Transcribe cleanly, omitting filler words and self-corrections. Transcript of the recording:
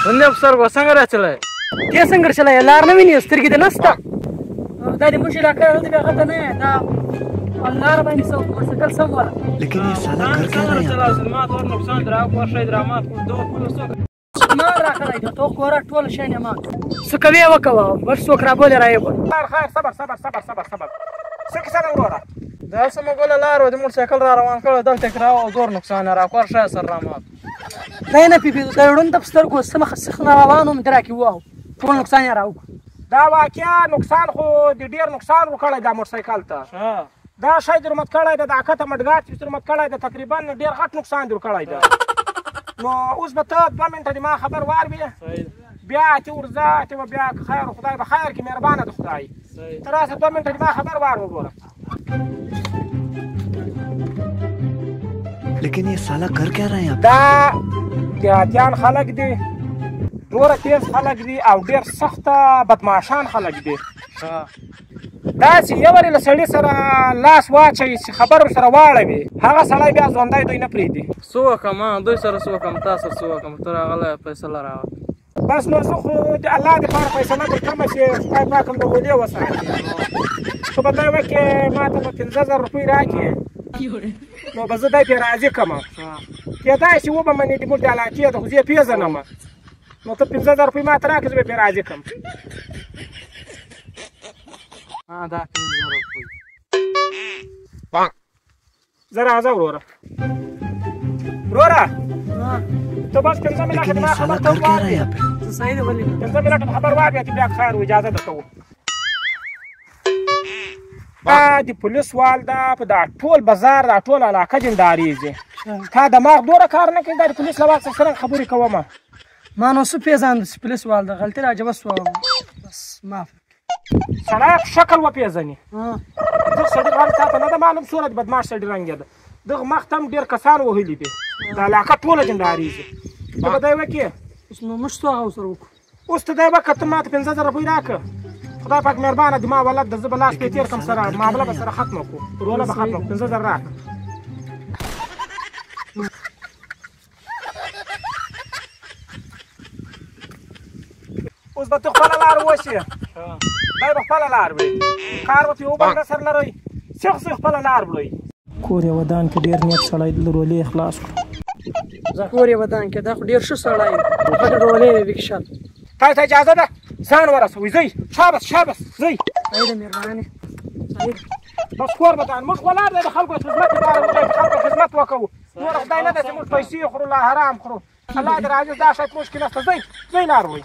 ಒಂದೇ ಸರ್ څنګه راچلای دې څنګه چلای لار نه ویني سترګې دې نسته دا دې مشي لا کړو دې هغه نه دا الله باندې سو مسکل سم ولا लेकिन ये साला कर क्या रहा है چلا سلمات اور نقصان درا کو شي درامات کو دوه کول سو ما راخلای ته کور ټول شي نه ما سکوي وکوا بس سو خرابول رايب خیر صبر صبر صبر صبر صبر سکه سره وروره دا سم ګول لار و د موټر سایکل را روان کړ دلته کرا او دور نقصان را کور شي سر رامات نه نه پی دا وړون د سترګو سم خسخ روانو مدراکی واه ټول نقصان راو دا واقعیا نقصان خو د ډیر نقصان وکړی دا موټر سایکل ته دا شی درمت کړی د اکته مډګات چې درمت کړی د تقریبا ډیر غټ نقصان در کړی دا نو اوس به ته 2 منټه د ما خبر واروي بیا ته ورځه ته بیا خیر خدای به خیر کې مهربانه د خدای تر اوسه 2 منټه د ما خبر وارو وګوره लेकिन ये साला कर क्या रहा है यहाँ دا دیهاتیان خلک دي ډوره تیز خلک دي او ډیر سخته بدمعشان خلک دي داسې یو وارې له سړي سره لاس واچوي چې خبر ورسره واړوي هغه سړی بیا ژوندی دوی نه پرېږدي سو کم دوی سره سو کم تاسو سو کم تر هغه فیصله راوړه بس نو زه خو د الله دپاره فیصله درکړمه چې خدای پاک هم د ولې وساتي خو به دی وکړې ما ته به 15000 روپۍ راکړې نو به زه دی پرې راضي کړمه کېدای شي وبه منې د موږ د علاقې ده خو زه یې پېژنمه نو ته 15000 روپۍ ما ته راکړې زه به پرې راضي کړم دا 15000 روپۍ زه راځه وروره ته بس 15 منټه लेकिन د ये ما साला خبر ته कर क्या रहा है وواړې यहाँ पे صحیح دی ولې 15 منټه خبر واورې چې بیا خیر و اجازه درته وم دا د پولیس وال دا په دا ټول بازار دا ټول علاقه جنداریږي تا دماغ دوره کار نه کوي دا د پولیس له واک سره خبرې کومه ما نو څه پیژاند پولیس وال د غلطي راجبه سو بس معاف سړی په شکل وپېژني دغه سړي غاړې تا ته نه ده معلوم څومره د بدماش سړي رنګېده دغه مخ ته هم ډېر کسان وهلي دي دا علاقه ټوله جنداریږي ته به دی وکړې اوس نو موږ څه هغه سره وکړو اوس ته دی وکړه ته ما ته 15000 روپۍ راکړه خدای پاک مهربانه د ما ولد د زه به لاس پرې تېر کړم سره معامله به سره ختمه کړو روله به ختمه کړو 15000 راکړه اوس به ته خپله لار وشي دی به خپله لار وړي کار به پرې وبل نه سر لرئ سیخ خپله لار وړئ کور یې ودان کې ډېر نیک سړی د رولې خلاص کړو کور یې ودان کې دا خو ډېر ښه سړی دی رولې وکشل تاسو ته اجازه ده ځان ورسوئ ځئ شابس شابس ځئ صحیح ده مهرباني صحیح بس کور ودان موږ ولاړ دی د خلکو خدمت لپاره موږ د خلکو خدمت وکړو نور خدای نه ده چې موږ پیسې خورو لا حرام خورو الله دې راضي دا شی مشکل نشته ځئ ځئ لار وړئ